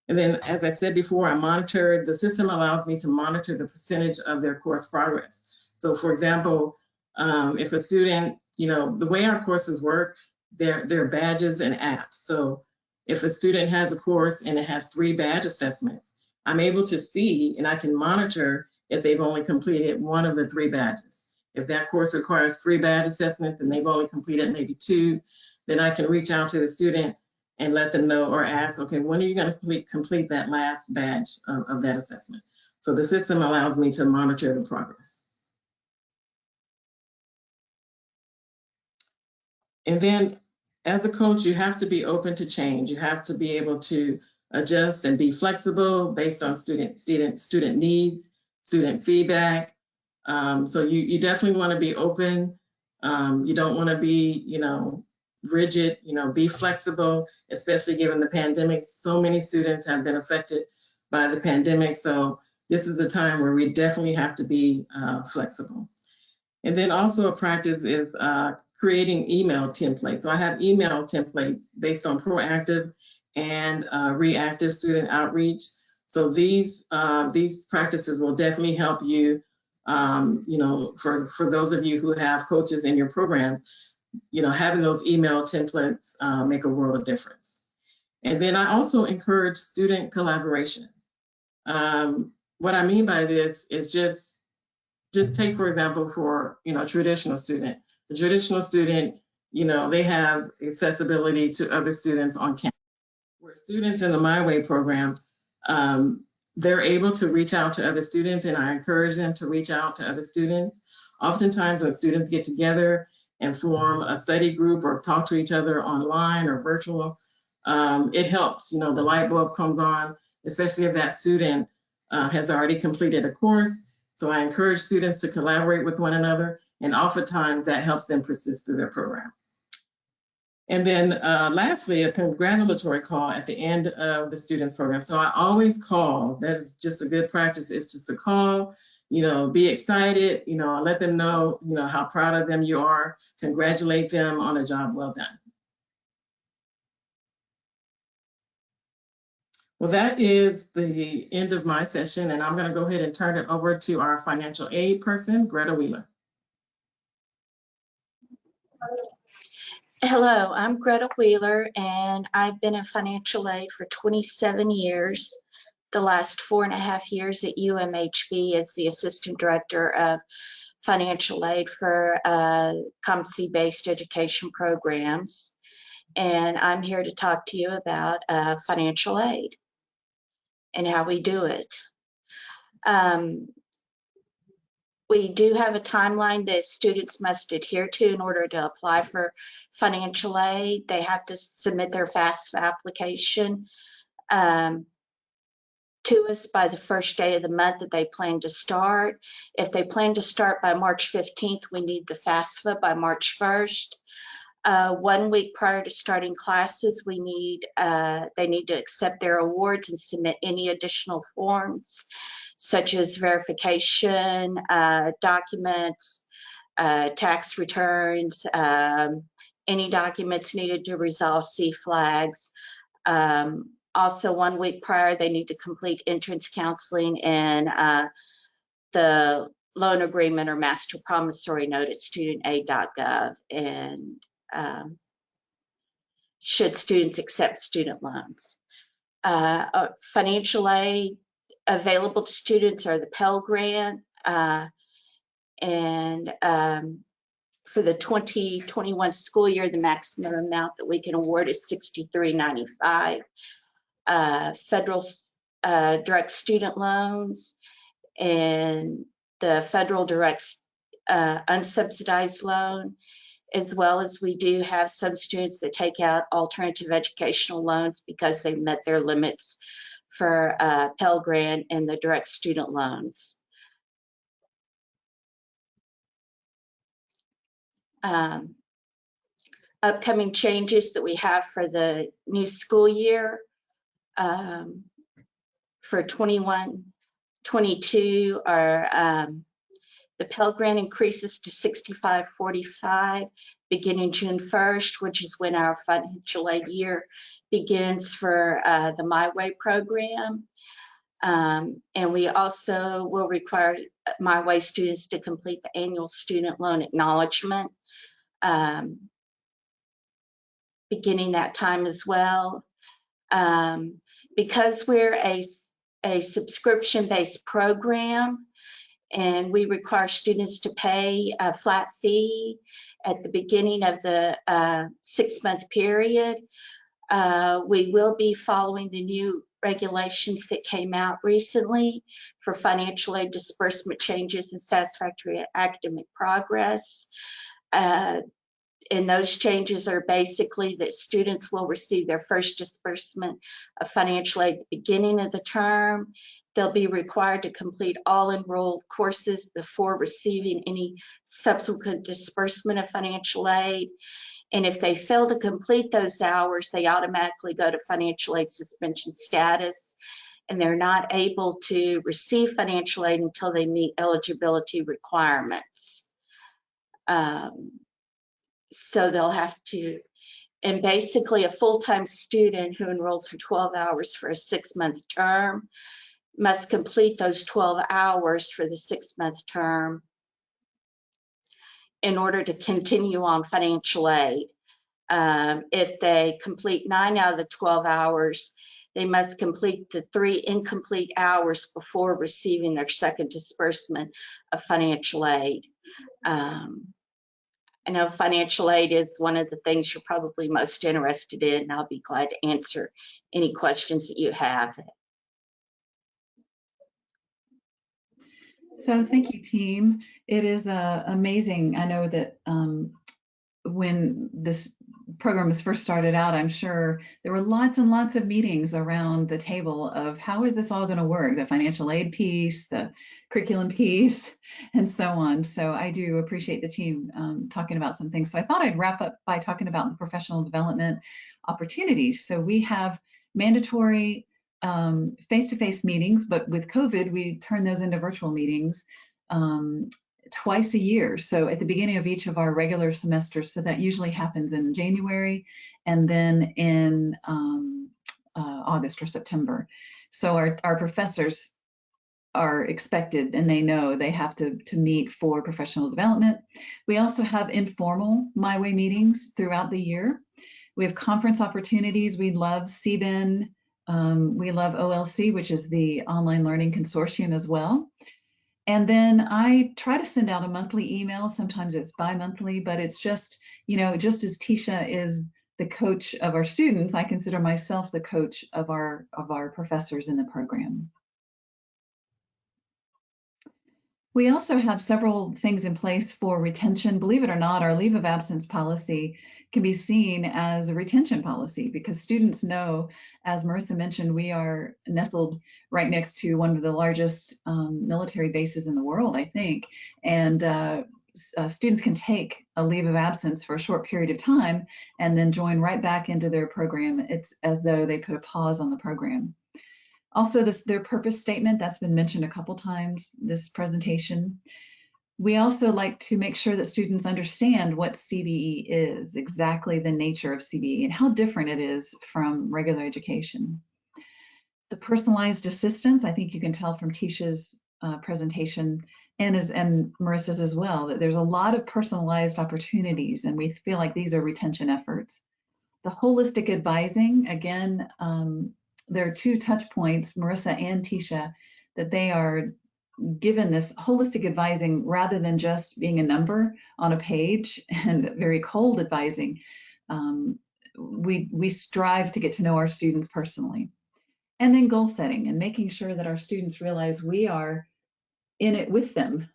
And then, as I said before, the system allows me to monitor the percentage of their course progress. So for example, if a student, the way our courses work, they're badges and apps. So if a student has a course and it has 3 badge assessments, I'm able to see and I can monitor if they've only completed 1 of the 3 badges. If that course requires 3 badge assessments and they've only completed maybe 2, then I can reach out to the student and let them know or ask, okay, when are you going to complete that last badge of that assessment? So the system allows me to monitor the progress. And then as a coach, you have to be open to change. You have to be able to adjust and be flexible based on student needs, student feedback. So you definitely want to be open. You don't want to be, rigid, be flexible, especially given the pandemic. So many students have been affected by the pandemic. So this is the time where we definitely have to be flexible. And then also a practice is creating email templates. So I have email templates based on proactive and reactive student outreach. So these practices will definitely help you, for those of you who have coaches in your program, having those email templates make a world of difference. And then I also encourage student collaboration. What I mean by this is just take, for example, for, a traditional student. The traditional student, they have accessibility to other students on campus. Where students in the My Way program, they're able to reach out to other students, and I encourage them to reach out to other students. Oftentimes when students get together and form a study group or talk to each other online or virtual, it helps. The light bulb comes on, especially if that student has already completed a course. So I encourage students to collaborate with one another, and oftentimes that helps them persist through their program. And then lastly, a congratulatory call at the end of the student's program. So I always call. That is just a good practice. It's just a call, be excited, let them know, how proud of them you are, congratulate them on a job well done. Well, that is the end of my session, and I'm going to go ahead and turn it over to our financial aid person, Greta Wheeler. Hello, I'm Greta Wheeler, and I've been in financial aid for 27 years. The last 4.5 years at UMHB as the Assistant Director of Financial Aid for Competency-Based education programs. And I'm here to talk to you about financial aid and how we do it. We do have a timeline that students must adhere to in order to apply for financial aid. They have to submit their FAFSA application to us by the first day of the month that they plan to start. If they plan to start by March 15th, we need the FAFSA by March 1st. 1 week prior to starting classes, they need to accept their awards and submit any additional forms, such as verification, documents, tax returns, any documents needed to resolve C flags. Also, 1 week prior, they need to complete entrance counseling and the loan agreement or master promissory note at studentaid.gov, and should students accept student loans. Financial aid available to students are the Pell Grant, and for the 2021 school year, the maximum amount that we can award is $63.95. Federal direct student loans and the federal direct unsubsidized loan, as well as we do have some students that take out alternative educational loans because they met their limits for Pell Grant and the direct student loans. Upcoming changes that we have for the new school year for 21-22 are The Pell Grant increases to 65.45 beginning June 1st, which is when our financial aid year begins for the My Way program. And we also will require My Way students to complete the annual student loan acknowledgement beginning that time as well. Because we're a subscription-based program, and we require students to pay a flat fee at the beginning of the 6-month period. We will be following the new regulations that came out recently for financial aid disbursement changes and satisfactory academic progress. And those changes are basically that students will receive their first disbursement of financial aid at the beginning of the term. They'll be required to complete all enrolled courses before receiving any subsequent disbursement of financial aid. And if they fail to complete those hours, they automatically go to financial aid suspension status, and they're not able to receive financial aid until they meet eligibility requirements. So they'll have to, and basically a full-time student who enrolls for 12 hours for a 6-month term must complete those 12 hours for the 6-month term in order to continue on financial aid. If they complete 9 out of the 12 hours, they must complete the 3 incomplete hours before receiving their second disbursement of financial aid. I know financial aid is one of the things you're probably most interested in, and I'll be glad to answer any questions that you have. So thank you, team. It is amazing. I know that when this program was first started out, I'm sure there were lots and lots of meetings around the table of how is this all going to work, the financial aid piece, the curriculum piece, and so on. So I do appreciate the team talking about some things. So I thought I'd wrap up by talking about the professional development opportunities. So we have mandatory face-to-face meetings, but with COVID, we turned those into virtual meetings twice a year. So at the beginning of each of our regular semesters, so that usually happens in January and then in August or September. So our professors are expected, and they know they have to meet for professional development. We also have informal My Way meetings throughout the year. We have conference opportunities. We love CBEN. We love OLC, which is the Online Learning Consortium as well. And then I try to send out a monthly email. Sometimes it's bi-monthly, but it's just, you know, just as Tesha is the coach of our students, I consider myself the coach of our professors in the program. We also have several things in place for retention. Believe it or not, our leave of absence policy can be seen as a retention policy because students know, as Marissa mentioned, we are nestled right next to one of the largest military bases in the world, I think. And students can take a leave of absence for a short period of time and then join right back into their program. It's as though they put a pause on the program. Also, their purpose statement, that's been mentioned a couple times this presentation. We also like to make sure that students understand what CBE is, exactly the nature of CBE and how different it is from regular education. The personalized assistance, I think you can tell from Tesha's presentation and Marissa's as well, that there's a lot of personalized opportunities, and we feel like these are retention efforts. The holistic advising, again, there are 2 touch points, Marissa and Tesha, that they are given this holistic advising rather than just being a number on a page and very cold advising. We strive to get to know our students personally. And then goal setting and making sure that our students realize we are in it with them.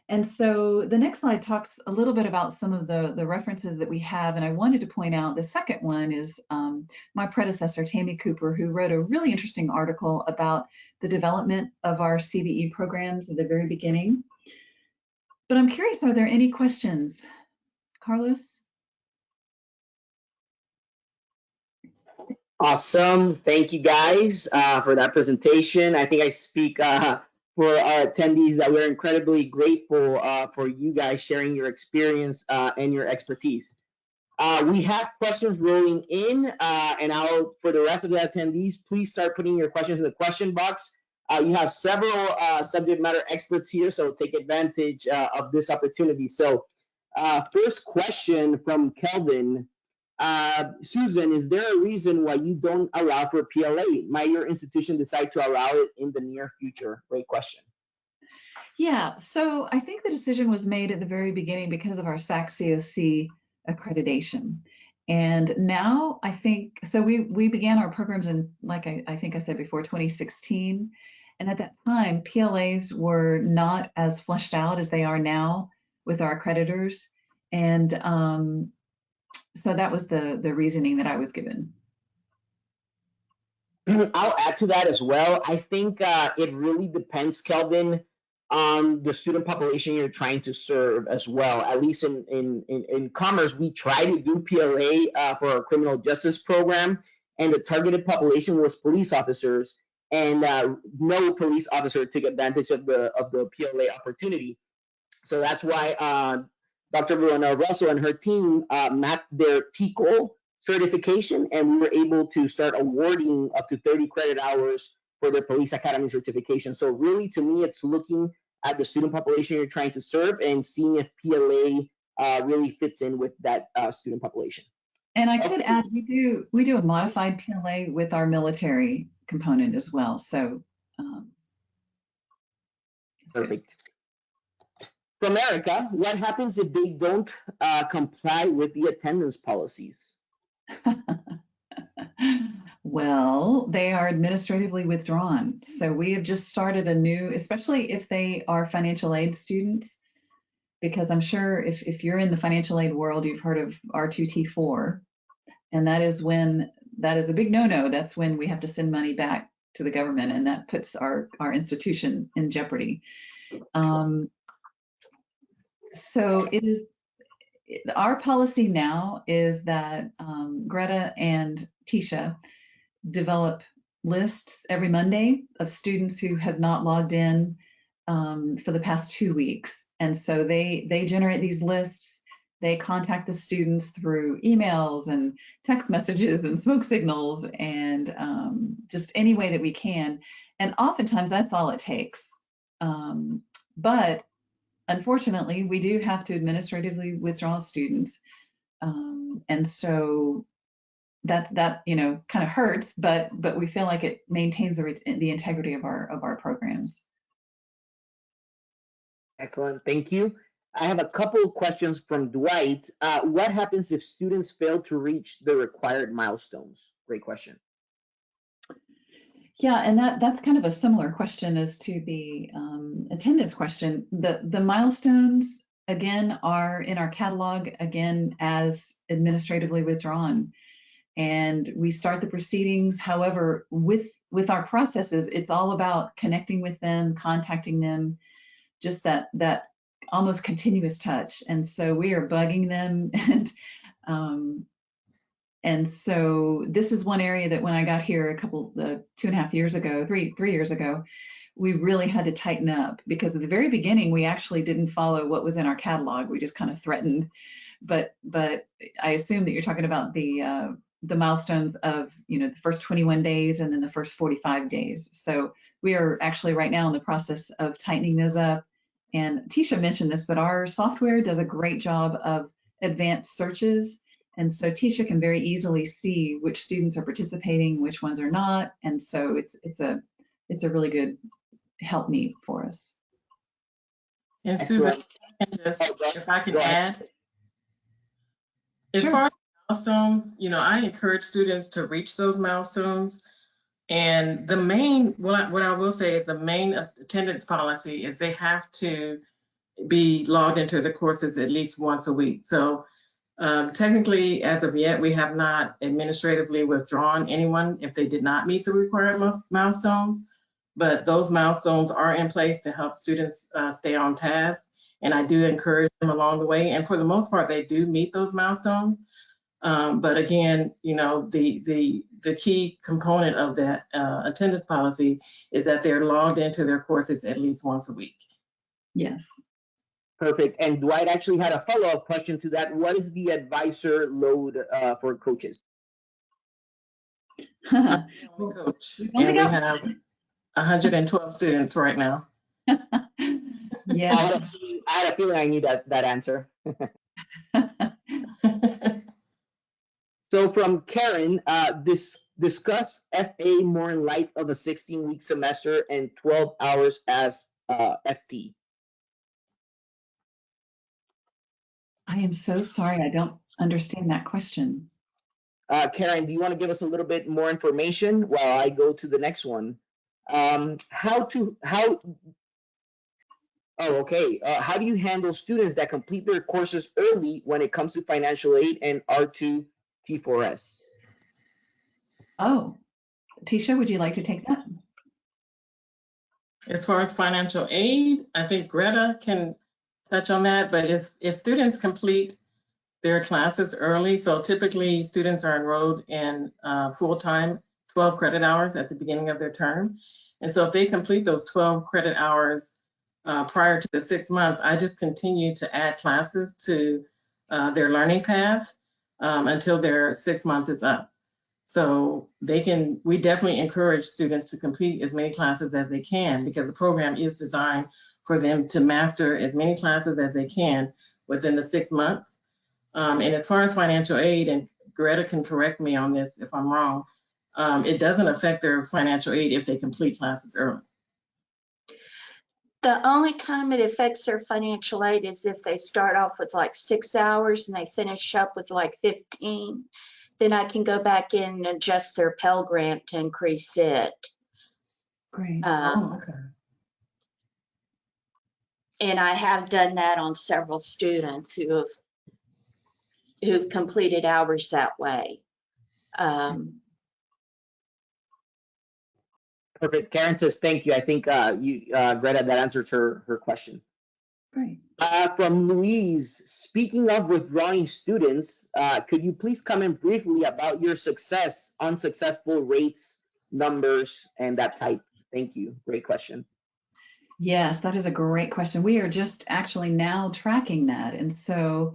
And so the next slide talks a little bit about some of the references that we have. And I wanted to point out the second one is my predecessor, Tammy Cooper, who wrote a really interesting article about the development of our CBE programs at the very beginning. But I'm curious, are there any questions? Carlos? Awesome. Thank you guys for that presentation. I think I speak for our attendees that we're incredibly grateful for you guys sharing your experience and your expertise. We have questions rolling in, and for the rest of the attendees, please start putting your questions in the question box. You have several subject matter experts here, so take advantage of this opportunity. So first question from Kelvin. Susan, is there a reason why you don't allow for PLA? Might your institution decide to allow it in the near future? Great question. Yeah, so I think the decision was made at the very beginning because of our SAC-COC accreditation. And now I think, so we began our programs in, like I think I said before, 2016. And at that time, PLAs were not as fleshed out as they are now with our accreditors. And so that was the reasoning that I was given. I'll add to that as well. I think it really depends, Kelvin, on the student population you're trying to serve as well. At least in Commerce, we try to do PLA for our criminal justice program, and the targeted population was police officers, and no police officer took advantage of the PLA opportunity. So that's why Dr. Bruno Russell and her team mapped their TCOL certification, and we were able to start awarding up to 30 credit hours for their police academy certification. So really, to me, it's looking at the student population you're trying to serve and seeing if PLA really fits in with that student population. And I could add, we do a modified PLA with our military component as well. So perfect. From Erica, what happens if they don't comply with the attendance policies? Well, they are administratively withdrawn. So we have just started a new, especially if they are financial aid students, because I'm sure if you're in the financial aid world, you've heard of R2T4, and that is a big no-no. That's when we have to send money back to the government, and that puts our institution in jeopardy. So our policy now is that Greta and Tesha develop lists every Monday of students who have not logged in for the past 2 weeks. And so they generate these lists. They contact the students through emails and text messages and smoke signals and just any way that we can. And oftentimes that's all it takes. But unfortunately, we do have to administratively withdraw students. And so that kind of hurts, but we feel like it maintains the integrity of our programs. Excellent, thank you. I have a couple of questions from Dwight. What happens if students fail to reach the required milestones? Great question. Yeah, and that's kind of a similar question as to the attendance question. The milestones, again, are in our catalog, again, as administratively withdrawn. And we start the proceedings. However, with our processes, it's all about connecting with them, contacting them, just that almost continuous touch. And so we are bugging them. And so this is one area that when I got here 2.5 years ago, three years ago, we really had to tighten up, because at the very beginning, we actually didn't follow what was in our catalog. We just kind of threatened. But I assume that you're talking about the milestones of the first 21 days and then the first 45 days. So we are actually right now in the process of tightening those up. And Tesha mentioned this, but our software does a great job of advanced searches. And so Tesha can very easily see which students are participating, which ones are not. And so it's a really good helpmeet for us. And Susan, if I can add, as far as milestones, I encourage students to reach those milestones. And the main, what I will say is the main attendance policy is they have to be logged into the courses at least once a week. So technically, as of yet, we have not administratively withdrawn anyone if they did not meet the required milestones, but those milestones are in place to help students stay on task. And I do encourage them along the way. And for the most part, they do meet those milestones. But again, you know, the key component of that attendance policy is that they're logged into their courses at least once a week. Yes. Perfect. And Dwight actually had a follow-up question to that. What is the advisor load for coaches? Only coach, We've and only we got- have 112 students right now. Yeah. I had a feeling I knew that answer. So from Karen, discuss FA more in light of a 16-week semester and 12 hours as FT. I am so sorry. I don't understand that question. Karen, do you want to give us a little bit more information while I go to the next one? How do you handle students that complete their courses early when it comes to financial aid and R2 T4S? Oh, Tesha, would you like to take that? As far as financial aid, I think Greta can touch on that, but if students complete their classes early, so typically students are enrolled in full-time 12 credit hours at the beginning of their term. And so if they complete those 12 credit hours prior to the 6 months, I just continue to add classes to their learning path until their 6 months is up. So we definitely encourage students to complete as many classes as they can, because the program is designed for them to master as many classes as they can within the 6 months. And as far as financial aid, and Greta can correct me on this if I'm wrong, it doesn't affect their financial aid if they complete classes early. The only time it affects their financial aid is if they start off with like 6 hours and they finish up with like 15. Then I can go back in and adjust their Pell Grant to increase it. Great. Okay. And I have done that on several students who've completed hours that way. Perfect. Karen says thank you. I think Greta, that answers her question. Great. From Louise, speaking of withdrawing students, could you please comment briefly about your success, unsuccessful rates, numbers, and that type? Thank you. Great question. Yes, that is a great question. We are just actually now tracking that. And so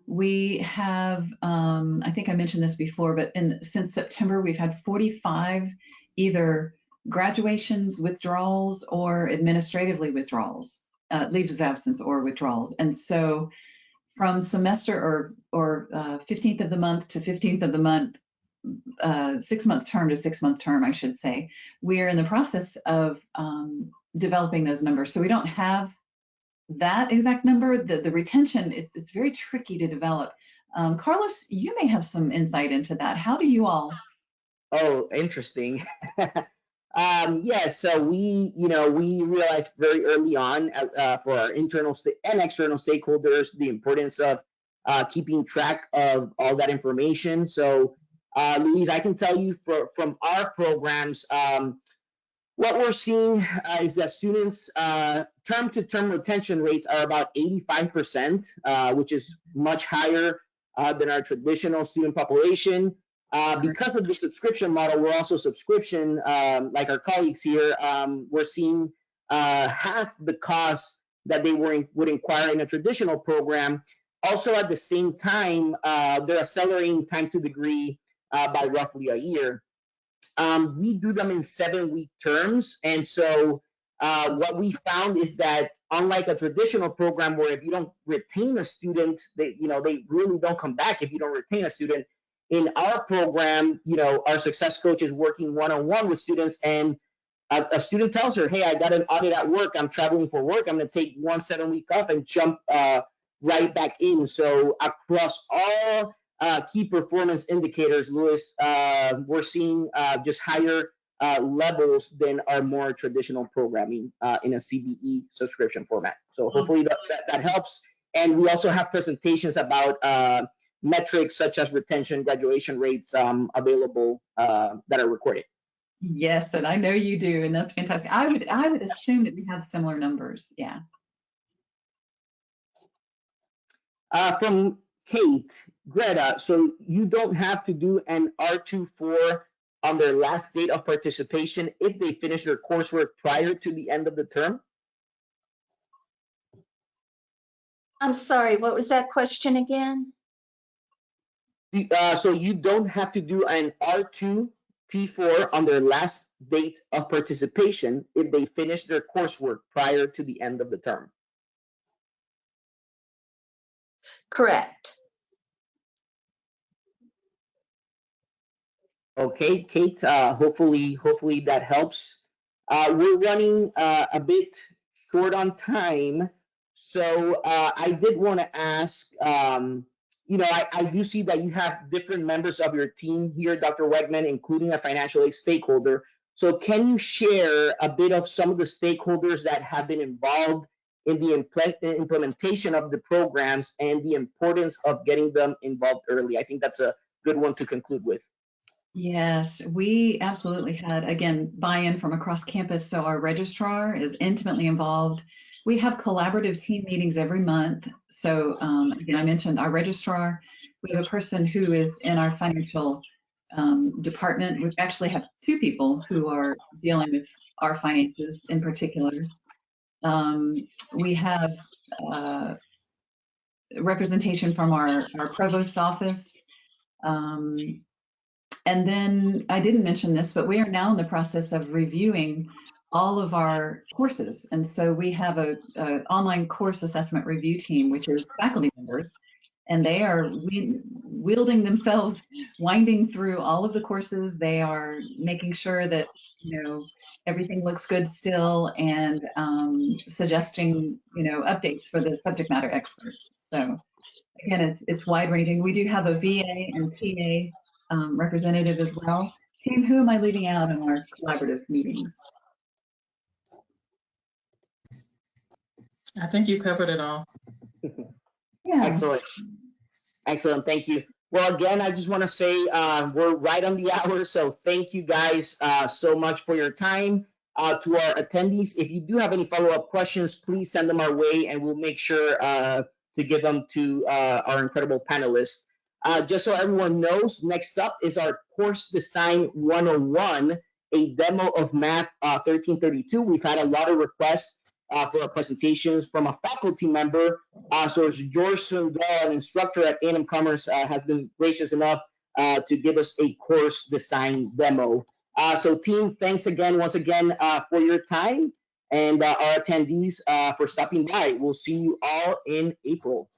we have, I think I mentioned this before, but since September, we've had 45 either graduations, withdrawals, or administratively withdrawals, leaves of absence or withdrawals. And so from semester or 15th of the month to 15th of the month, 6-month term to 6-month term, I should say, we are in the process of developing those numbers. So we don't have that exact number. The retention is very tricky to develop. Carlos, you may have some insight into that. How do you all? Oh, interesting. Yeah, so we realized very early on for our internal and external stakeholders the importance of keeping track of all that information. So, Louise, I can tell you from our programs, what we're seeing is that students' term-to-term retention rates are about 85%, which is much higher than our traditional student population. Because of the subscription model, we're also subscription, like our colleagues here, we're seeing half the cost that they would inquire in a traditional program. Also, at the same time, they're accelerating time to degree by roughly a year. We do them in 7-week terms, and so what we found is that unlike a traditional program where if you don't retain a student, they really don't come back if you don't retain a student. In our program, our success coach is working one-on-one with students, and a student tells her, hey, I got an audit at work, I'm traveling for work, I'm going to take 1 7-week off and jump right back in. So across all key performance indicators, Louis, we're seeing just higher levels than our more traditional programming in a CBE subscription format. So hopefully that helps. And we also have presentations about metrics such as retention, graduation rates available that are recorded. Yes, and I know you do, and that's fantastic. I would assume that we have similar numbers. Yeah. From Kate, Greta, so you don't have to do an R24 on their last date of participation if they finish their coursework prior to the end of the term? I'm sorry, what was that question again? So you don't have to do an R2 T4 on their last date of participation if they finish their coursework prior to the end of the term. Correct. Okay, Kate, hopefully that helps. We're running a bit short on time, so I did want to ask, I do see that you have different members of your team here, Dr. Wegmann, including a financial aid stakeholder. So can you share a bit of some of the stakeholders that have been involved in the implementation of the programs and the importance of getting them involved early? I think that's a good one to conclude with. Yes, we absolutely had, again, buy-in from across campus. So our registrar is intimately involved. We have collaborative team meetings every month. So again, I mentioned our registrar. We have a person who is in our financial department. We actually have two people who are dealing with our finances in particular. We have representation from our provost's office. And then I didn't mention this, but we are now in the process of reviewing all of our courses. And so we have a online course assessment review team, which is faculty members, and they are wielding themselves, winding through all of the courses. They are making sure that, everything looks good still, and suggesting, updates for the subject matter experts. So again, it's wide ranging. We do have a VA and TA representative as well. Team, who am I leaving out in our collaborative meetings? I think you covered it all. Yeah. Excellent. Thank you. Well, again, I just want to say we're right on the hour, so thank you guys so much for your time. To our attendees, if you do have any follow-up questions, please send them our way, and we'll make sure to give them to our incredible panelists. Just so everyone knows, next up is our Course Design 101, a demo of Math 1332. We've had a lot of requests for our presentations from a faculty member. So George Sundal, an instructor at A&M Commerce, has been gracious enough to give us a course design demo. So team, thanks once again for your time, and our attendees for stopping by. We'll see you all in April.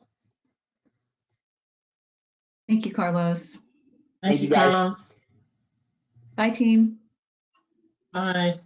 Thank you, Carlos. Thank you, guys. Carlos. Bye, team. Bye.